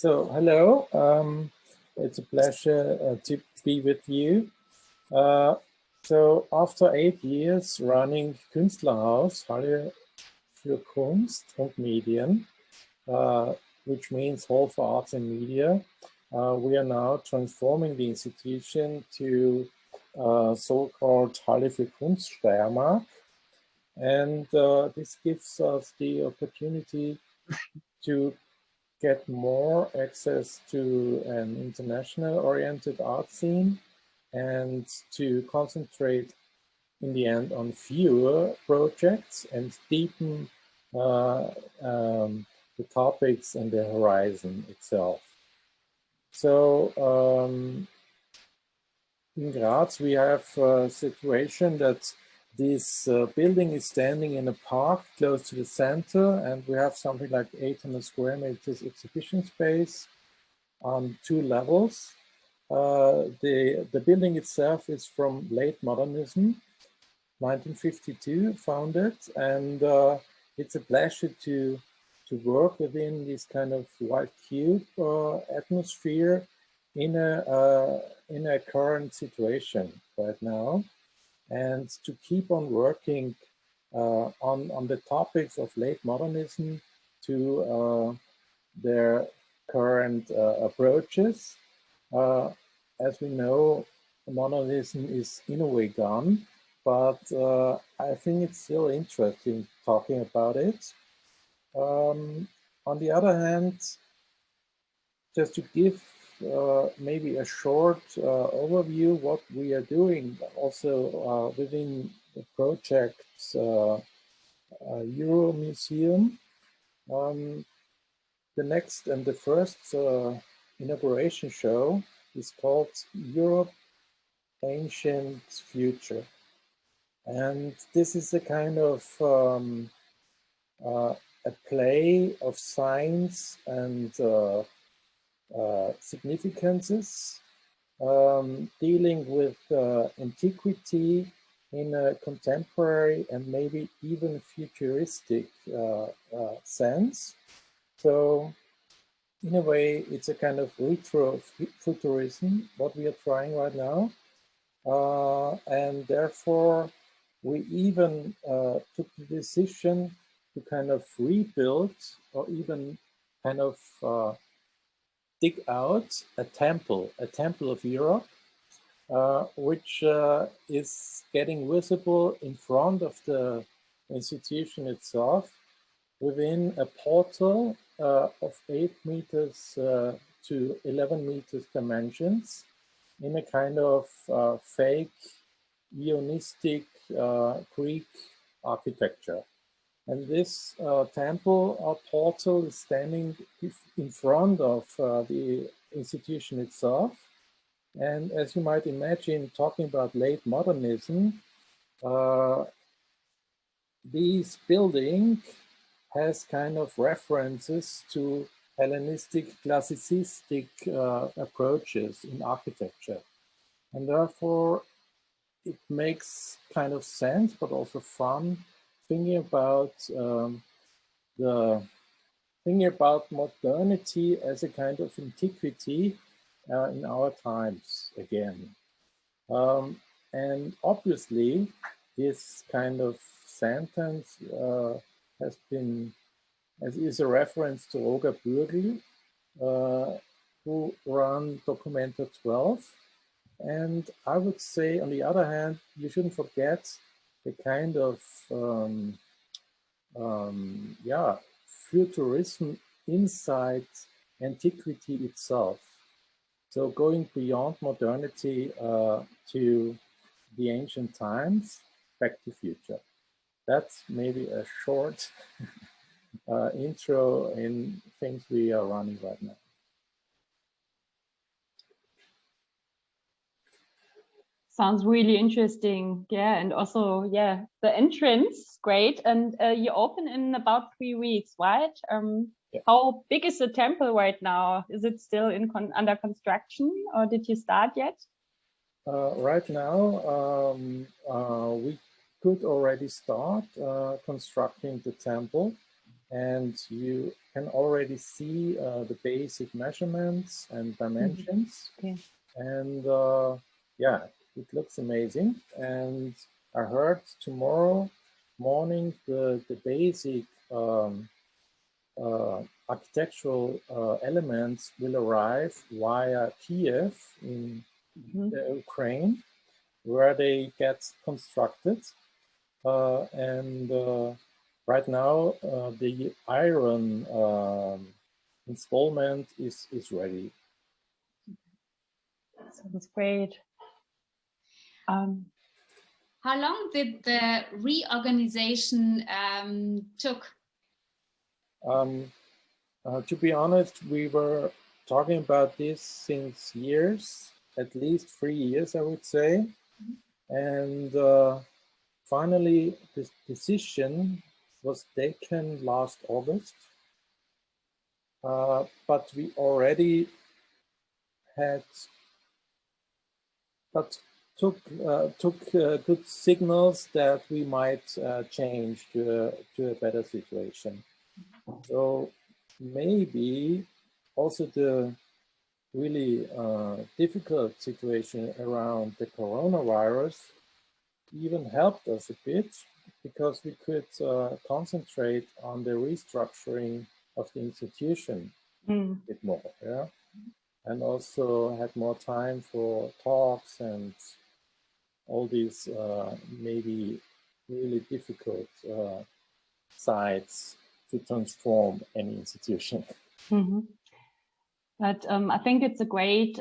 Hello, it's a pleasure to be with you. After 8 years running Künstlerhaus, Halle für Kunst und Medien, which means Hall for Arts and Media, we are now transforming the institution to so-called Halle für Kunst Steiermark. And this gives us the opportunity to get more access to an international oriented art scene and to concentrate in the end on fewer projects and deepen the topics and the horizon itself. In Graz, we have a situation that this building is standing in a park close to the center, and we have something like 800 square meters exhibition space on 2 levels. The building itself is from late modernism, 1952 founded, and it's a pleasure to work within this kind of white cube atmosphere in a current situation right now, and to keep on working on the topics of late modernism to their current approaches. As we know, modernism is in a way gone, but I think it's still interesting talking about it. On the other hand, just to give maybe a short overview what we are doing also within the project Euro Museum. The next and the first inauguration show is called Europe Ancient Future. And this is a kind of a play of science and significances, dealing with antiquity in a contemporary and maybe even futuristic sense. So in a way, it's a kind of retro futurism, what we are trying right now. And therefore, we even took the decision to kind of rebuild or even kind of dig out a temple of Europe, which is getting visible in front of the institution itself within a portal of 8 meters to 11 meters dimensions in a kind of fake Ionistic Greek architecture. And this temple portal is standing in front of the institution itself. And as you might imagine, talking about late modernism, this building has kind of references to Hellenistic, classicistic approaches in architecture. And therefore, it makes kind of sense, but also fun, thinking about modernity as a kind of antiquity in our times again. And obviously, this kind of sentence is a reference to Roger Bürgel, who ran Documenta 12. And I would say, on the other hand, you shouldn't forget the kind of futurism inside antiquity itself. So going beyond modernity to the ancient times, back to future. That's maybe a short intro in things we are running right now. Sounds really interesting. Yeah, and also, yeah, the entrance, great. And you open in about 3 weeks, right? Yeah. How big is the temple right now? Is it still under construction, or did you start yet? Right now, we could already start constructing the temple. And you can already see the basic measurements and dimensions. Okay. And yeah, it looks amazing. And I heard tomorrow morning the basic architectural elements will arrive via Kiev in Ukraine, where they get constructed. And right now, the iron installment is ready. Sounds great. How long did the reorganization took? To be honest, we were talking about this since years, at least 3 years, I would say. And finally, this decision was taken last August. But we already had, took good signals that we might change to a better situation. So maybe also the really difficult situation around the coronavirus even helped us a bit, because we could concentrate on the restructuring of the institution a bit more, yeah, and also had more time for talks and all these maybe really difficult sides to transform any institution. But I think it's a great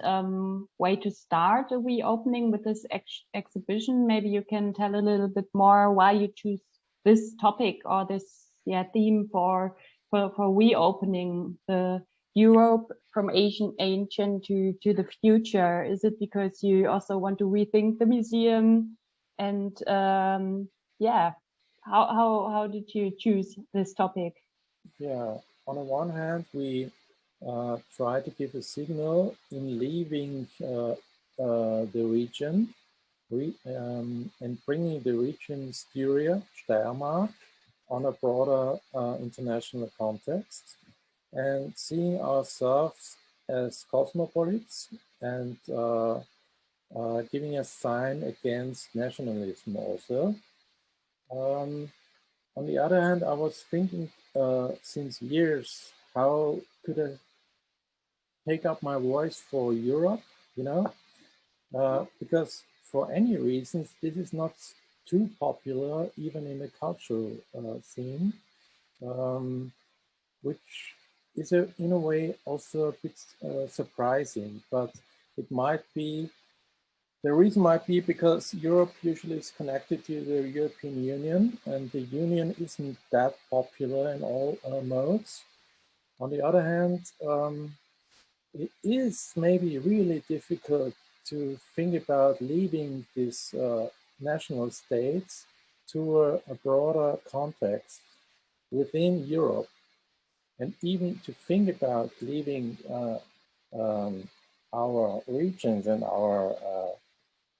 way to start a reopening with this exhibition. Maybe you can tell a little bit more why you choose this topic or this theme for reopening the Europe from ancient to the future. Is it because you also want to rethink the museum? And how did you choose this topic? Yeah, on the one hand, we try to give a signal in leaving the region and bringing the region Styria, Steiermark, on a broader international context, and seeing ourselves as cosmopolites and giving a sign against nationalism also. On the other hand, I was thinking since years, how could I take up my voice for Europe, you know, because for any reasons, this is not too popular, even in the cultural scene, which is in a way also a bit surprising, but it might be, the reason might be because Europe usually is connected to the European Union, and the Union isn't that popular in all modes. On the other hand, it is maybe really difficult to think about leaving these national states to a broader context within Europe, and even to think about leaving our regions and our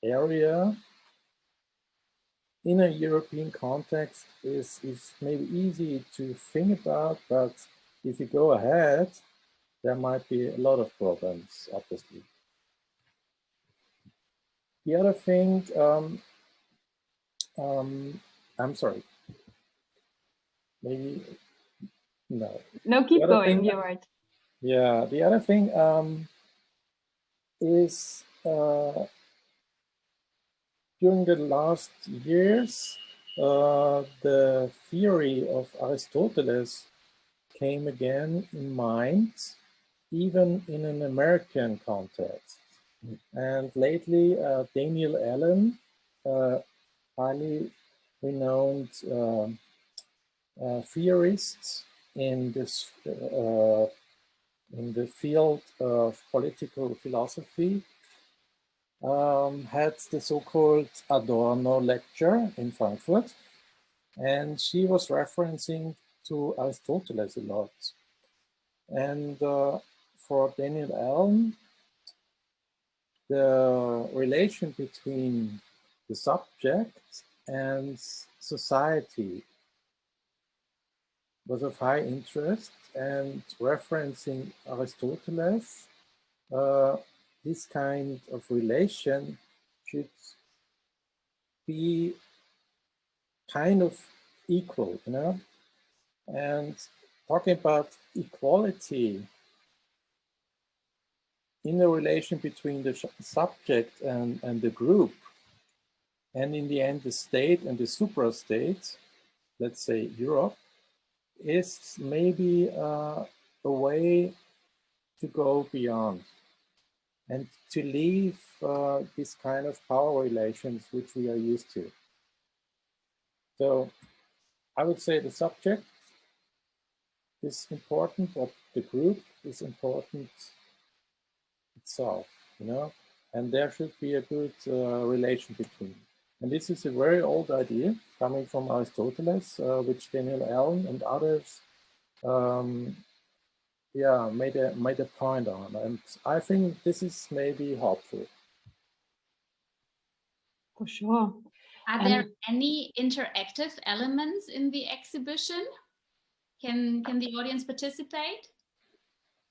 area in a European context is maybe easy to think about, but if you go ahead, there might be a lot of problems, obviously. The other thing, I'm sorry, maybe, no. No, keep going, you're right. Yeah, the other thing is during the last years, the theory of Aristoteles came again in mind, even in an American context. And lately, Daniel Allen, highly renowned theorist in this in the field of political philosophy, had the so-called Adorno lecture in Frankfurt, and she was referencing to Aristoteles a lot. And for Daniel Allen, the relation between the subject and society was of high interest, and referencing Aristoteles, this kind of relation should be kind of equal, you know? And talking about equality in the relation between the subject and the group, and in the end, the state and the suprastate, let's say Europe, is maybe a way to go beyond and to leave this kind of power relations which we are used to. So I would say the subject is important, but the group is important itself, you know, and there should be a good relation between. And this is a very old idea coming from Aristoteles, which Daniel Allen and others yeah, made a point on, and I think this is maybe helpful. For sure. Are there any interactive elements in the exhibition? Can the audience participate?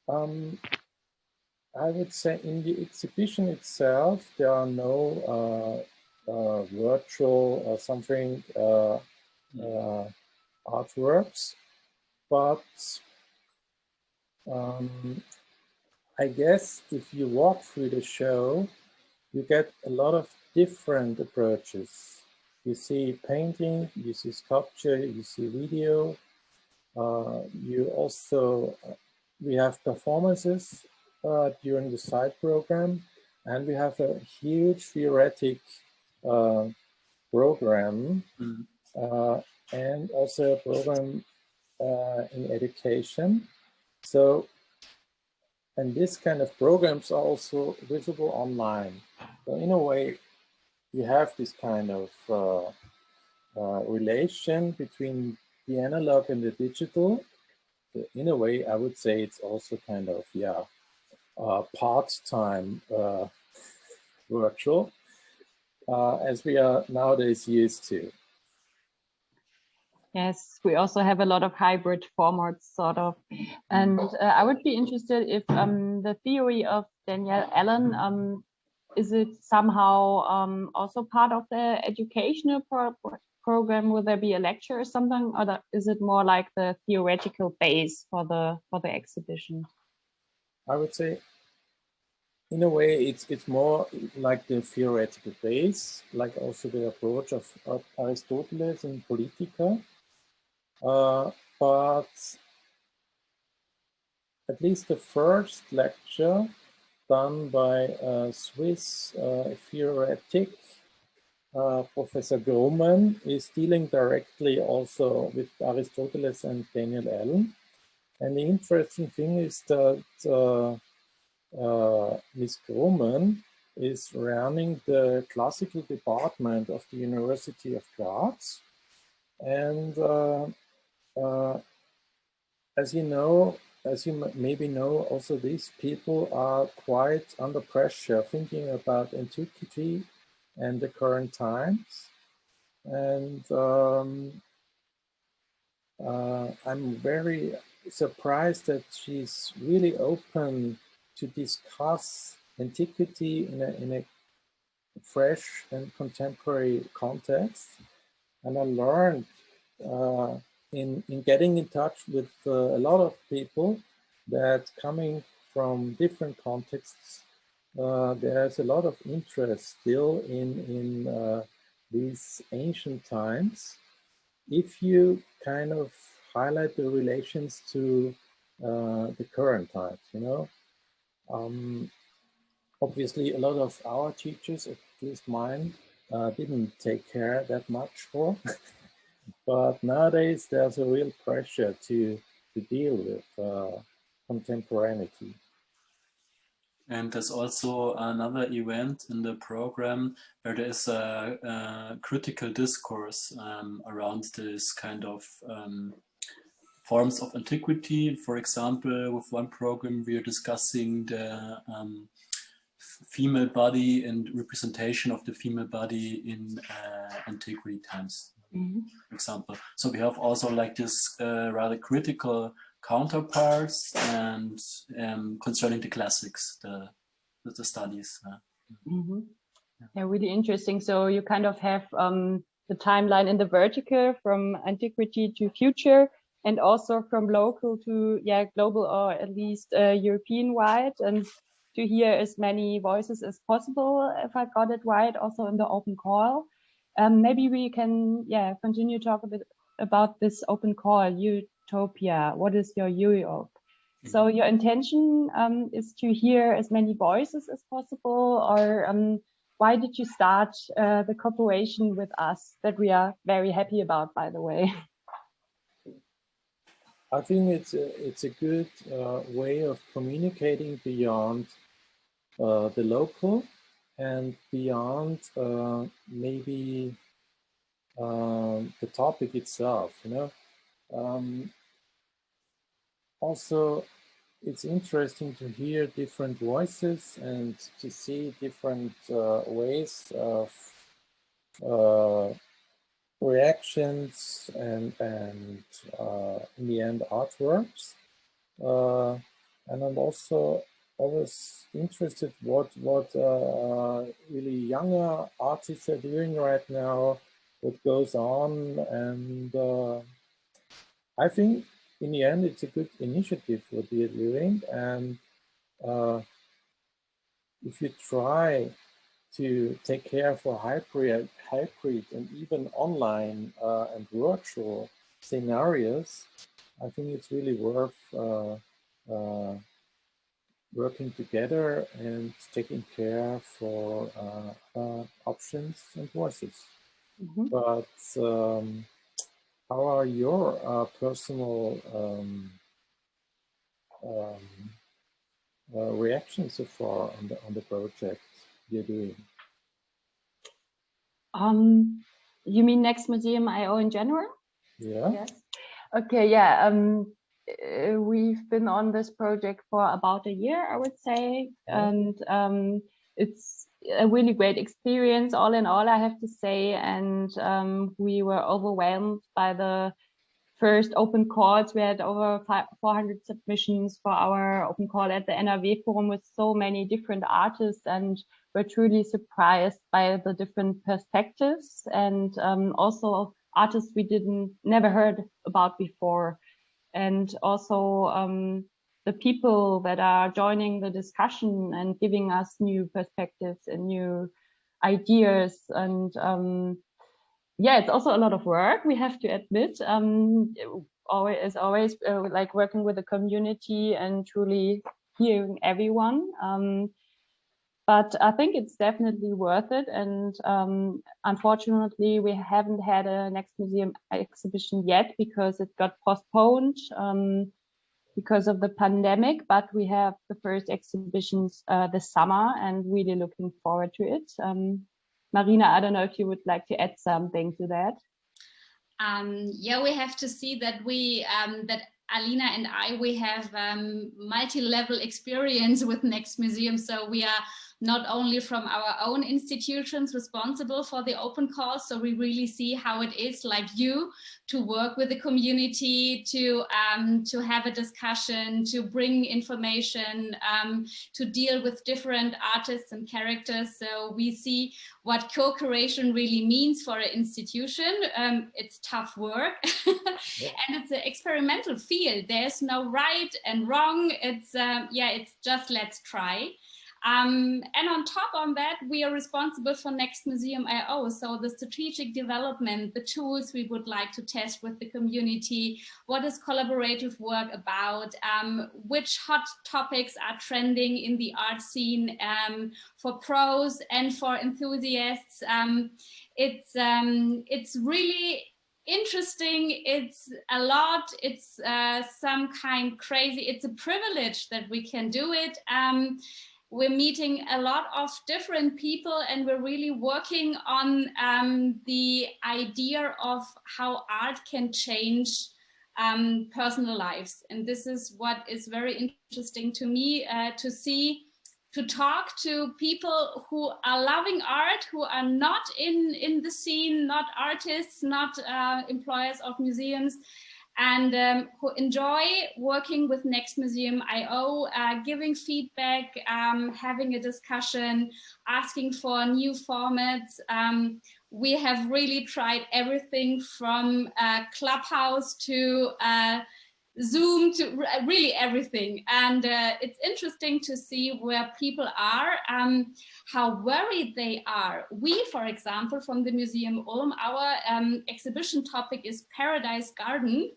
I would say in the exhibition itself, there are no virtual or something artworks, but I guess if you walk through the show, you get a lot of different approaches. You see painting, you see sculpture, you see video. You also, we have performances during the side program, and we have a huge theoretic program, and also a program in education. So, and this kind of programs are also visible online. So in a way, you have this kind of relation between the analog and the digital. So in a way, I would say it's also kind of, yeah, part-time virtual, as we are nowadays used to. Yes, we also have a lot of hybrid formats, sort of. And I would be interested if the theory of Daniel Allen, is it somehow also part of the educational program? Will there be a lecture or something, or is it more like the theoretical base for the exhibition? I would say, in a way, it's more like the theoretical base, like also the approach of Aristoteles in Politica. But at least the first lecture done by a Swiss theoretic, Professor Grohmann, is dealing directly also with Aristoteles and Daniel Allen. And the interesting thing is that Ms. Grohmann is running the classical department of the University of Graz. And as you know, as you maybe know, also these people are quite under pressure thinking about antiquity and the current times. And I'm very surprised that she's really open to discuss antiquity in a fresh and contemporary context. And I learned in getting in touch with a lot of people that coming from different contexts, there's a lot of interest still in these ancient times. If you kind of highlight the relations to the current times, you know, obviously a lot of our teachers, at least mine, didn't take care that much for. But nowadays, there's a real pressure to deal with contemporaneity. And there's also another event in the program where there is a critical discourse around this kind of forms of antiquity. For example, with one program, we are discussing the female body and representation of the female body in antiquity times. for example. So we have also like this rather critical counterparts and concerning the classics, the studies. Yeah, really interesting. So you kind of have the timeline in the vertical from antiquity to future, and also from local to global, or at least European wide, and to hear as many voices as possible, if I got it right, also in the open call. Maybe we can continue to talk a bit about this open call, Utopia. What is your Europe? So your intention is to hear as many voices as possible, or why did you start the cooperation with us that we are very happy about, by the way? I think it's a good way of communicating beyond the local and beyond maybe the topic itself, you know. Also, it's interesting to hear different voices and to see different ways of reactions and in the end artworks. And I'm also always interested what really younger artists are doing right now, what goes on, and I think in the end it's a good initiative what we are doing, and if you try to take care for hybrid and even online and virtual scenarios, I think it's really worth working together and taking care for options and voices. But how are your personal reactions so far on the project you're doing? You mean Next Museum I/O in general? Yeah. Yes. Okay. Yeah. We've been on this project for about a year, I would say, and it's a really great experience, all in all, I have to say. And we were overwhelmed by the first open calls. We had over 400 submissions for our open call at the NRW-Forum with so many different artists, and we're truly surprised by the different perspectives, and also artists we never heard about before. And also the people that are joining the discussion and giving us new perspectives and new ideas. And yeah, it's also a lot of work, we have to admit. As always, like working with the community and truly hearing everyone. But I think it's definitely worth it. And unfortunately, we haven't had a Next Museum exhibition yet because it got postponed because of the pandemic. But we have the first exhibitions this summer and really looking forward to it. Marina, I don't know if you would like to add something to that. Yeah, we have to see that that Alina and we have multi-level experience with Next Museum. So we are not only from our own institutions responsible for the open calls, so we really see how it is, like you, to work with the community, to have a discussion, to bring information, to deal with different artists and characters. So we see what co-curation really means for an institution. It's tough work and it's an experimental field. There's no right and wrong. It's it's just let's try. And on top of that, we are responsible for Next Museum I/O. So the strategic development, the tools we would like to test with the community, what is collaborative work about, which hot topics are trending in the art scene for pros and for enthusiasts. It's really interesting. It's a lot. It's some kind crazy. It's a privilege that we can do it. We're meeting a lot of different people, and we're really working on the idea of how art can change personal lives. And this is what is very interesting to me, to see to talk to people who are loving art, who are not in the scene, not artists, not employers of museums, and who enjoy working with Next Museum IO, giving feedback, having a discussion, asking for new formats. We have really tried everything from Clubhouse to Zoom, to really everything. And it's interesting to see where people are, how worried they are. We, for example, from the Museum Ulm, our exhibition topic is Paradise Garden.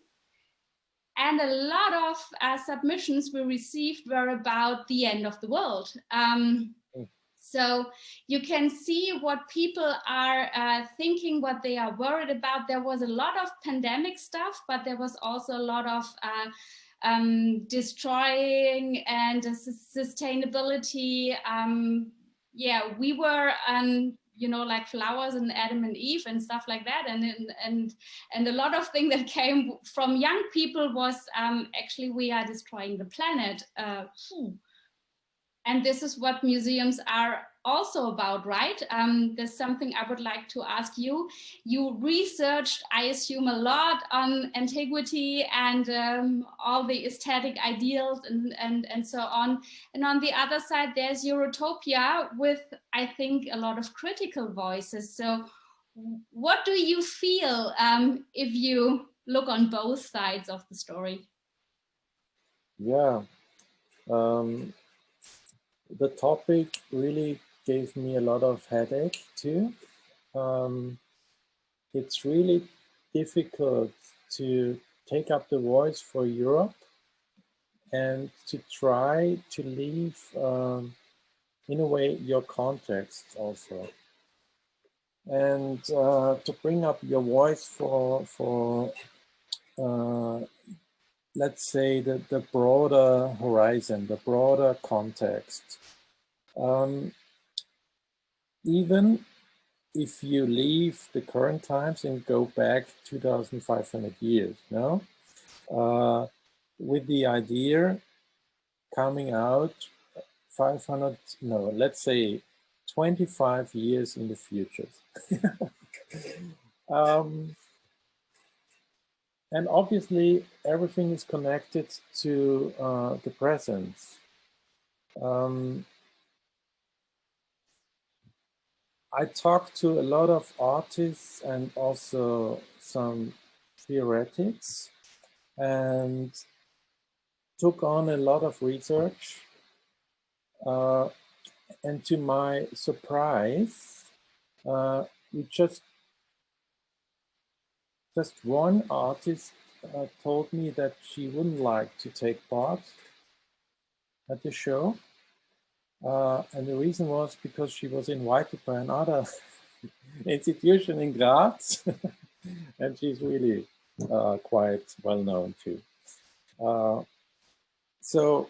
And a lot of submissions we received were about the end of the world. So you can see what people are thinking, what they are worried about. There was a lot of pandemic stuff, but there was also a lot of destroying and sustainability. Yeah, we were, you know, like flowers and Adam and Eve and stuff like that. And a lot of things that came from young people was actually we are destroying the planet. And this is what museums are also about, right? There's something I would like to ask you. You researched, I assume, a lot on antiquity and all the aesthetic ideals and so on. And on the other side, there's Eurotopia with, I think, a lot of critical voices. So what do you feel if you look on both sides of the story? Yeah. The topic really gave me a lot of headache too. It's really difficult to take up the voice for Europe and to try to leave, in a way, your context also. And to bring up your voice for let's say, the broader horizon, the broader context. Even if you leave the current times and go back 2,500 years, no? With the idea coming out 500, no, let's say 25 years in the future. And obviously, everything is connected to the present. I talked to a lot of artists and also some theoretics and took on a lot of research. And to my surprise, we just one artist told me that she wouldn't like to take part at the show. And the reason was because she was invited by another institution in Graz. And she's really quite well known too. So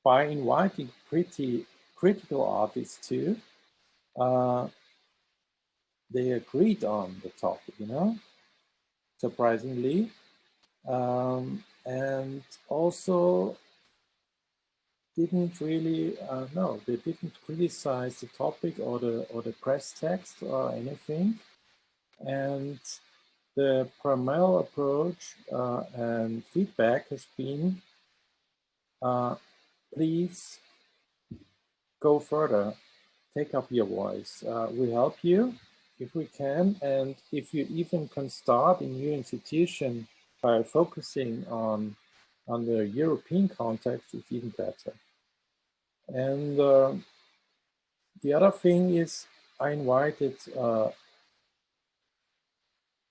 by inviting pretty critical artists too, they agreed on the topic, you know, surprisingly. And also didn't really, no, they didn't criticize the topic or the press text or anything. And the primal approach and feedback has been, please go further, take up your voice. We help you if we can, and if you even can start a new institution by focusing on the European context, it's even better. And the other thing is, I invited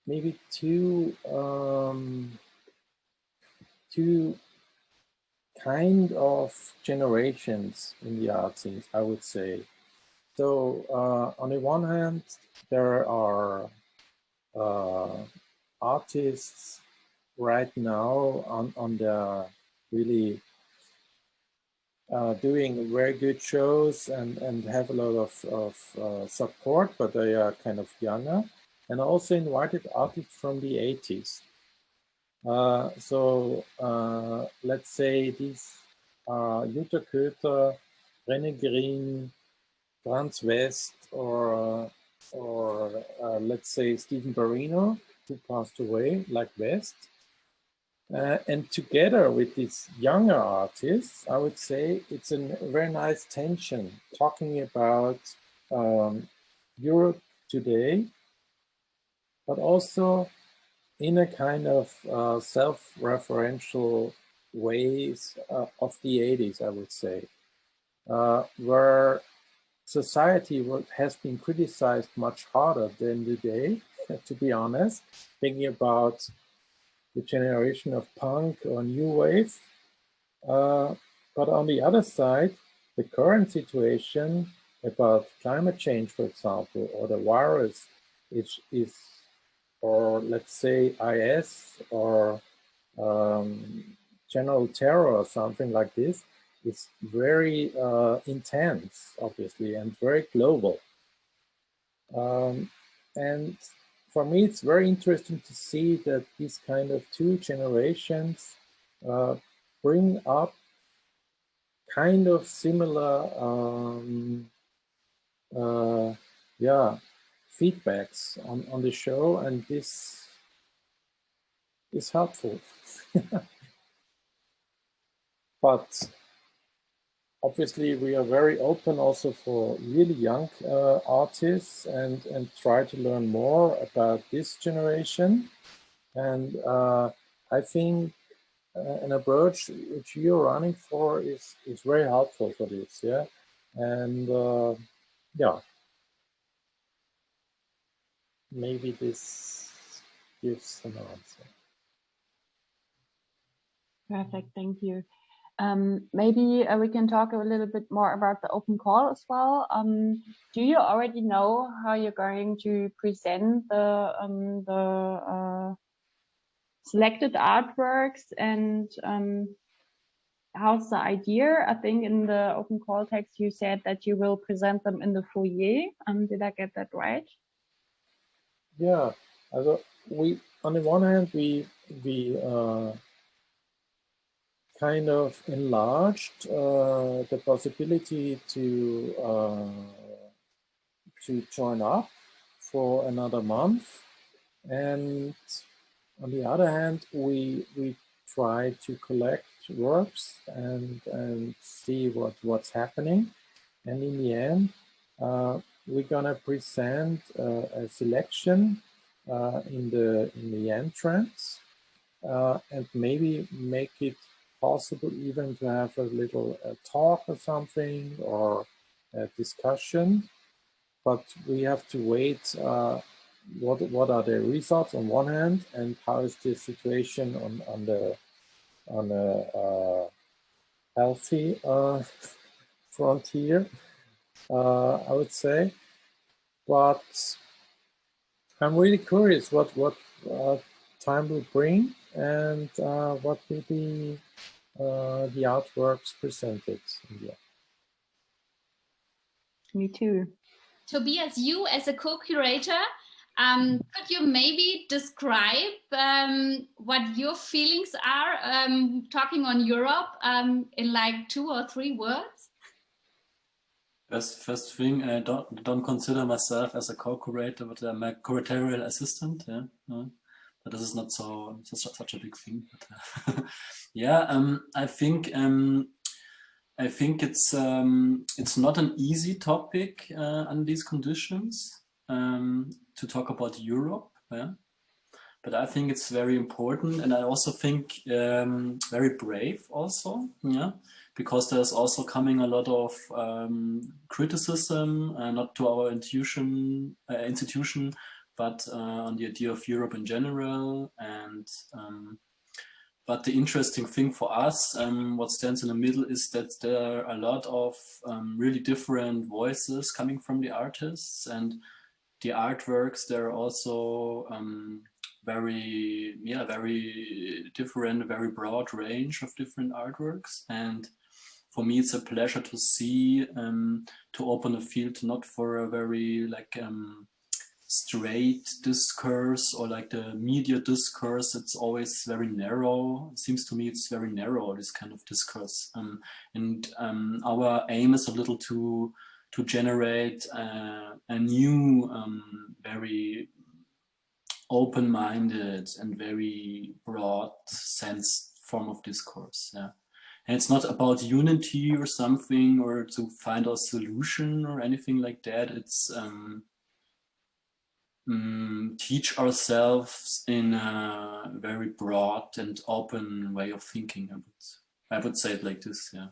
maybe two kind of generations in the art scenes, I would say. So on the one hand, there are artists right now on the really doing very good shows and have a lot of support, but they are kind of younger. And I also invited artists from the 80s. So let's say these Jutta, René Green, Franz West, or let's say Stephen Barino, who passed away, like West. And together with these younger artists, I would say it's a very nice tension talking about Europe today, but also in a kind of self-referential ways of the 80s, I would say, where society has been criticized much harder than today, to be honest, thinking about the generation of punk or new wave. But on the other side, the current situation about climate change, for example, or the virus is or let's say IS or general terror or something like this, is very intense, obviously, and very global. And for me, it's very interesting to see that these kind of two generations bring up kind of similar feedbacks on the show, and this is helpful. But obviously we are very open also for really young artists and try to learn more about this generation. And I think an approach which you're running for is very helpful for this, yeah. And yeah, maybe this gives an answer. Perfect, thank you. Maybe we can talk a little bit more about the open call as well. Do you already know how you're going to present the selected artworks, and how's the idea? I think in the open call text you said that you will present them in the foyer. Did I get that right? Yeah, we on the one hand we kind of enlarged the possibility to join up for another month, and on the other hand we try to collect works and see what's happening, and in the end we're gonna present a selection in the entrance, and maybe make it possible even to have a little talk or something, or a discussion. But we have to wait what are the results on one hand, and how is the situation on the healthy frontier, I would say. But I'm really curious what time will bring, and what will be the artworks presented in the end. Me too. Tobias, you as a co-curator, could you maybe describe what your feelings are talking on Europe in like 2 or 3 words? First thing, I don't consider myself as a co-curator, but I'm a curatorial assistant. Yeah, but this is not such a big thing. But, yeah, I think it's not an easy topic under these conditions to talk about Europe. Yeah? But I think it's very important, and I also think very brave also. Yeah. Because there's also coming a lot of criticism, not to our institution, but on the idea of Europe in general. And but the interesting thing for us, what stands in the middle, is that there are a lot of really different voices coming from the artists, and the artworks. There are also very different, very broad range of different artworks. And for me, it's a pleasure to see, to open a field not for a very straight discourse or like the media discourse. It's always very narrow. It seems to me it's very narrow, this kind of discourse. And our aim is a little to generate a new, very open-minded and very broad sense form of discourse. Yeah. And it's not about unity or something, or to find a solution or anything like that. It's teach ourselves in a very broad and open way of thinking. I would say it like this. Yeah.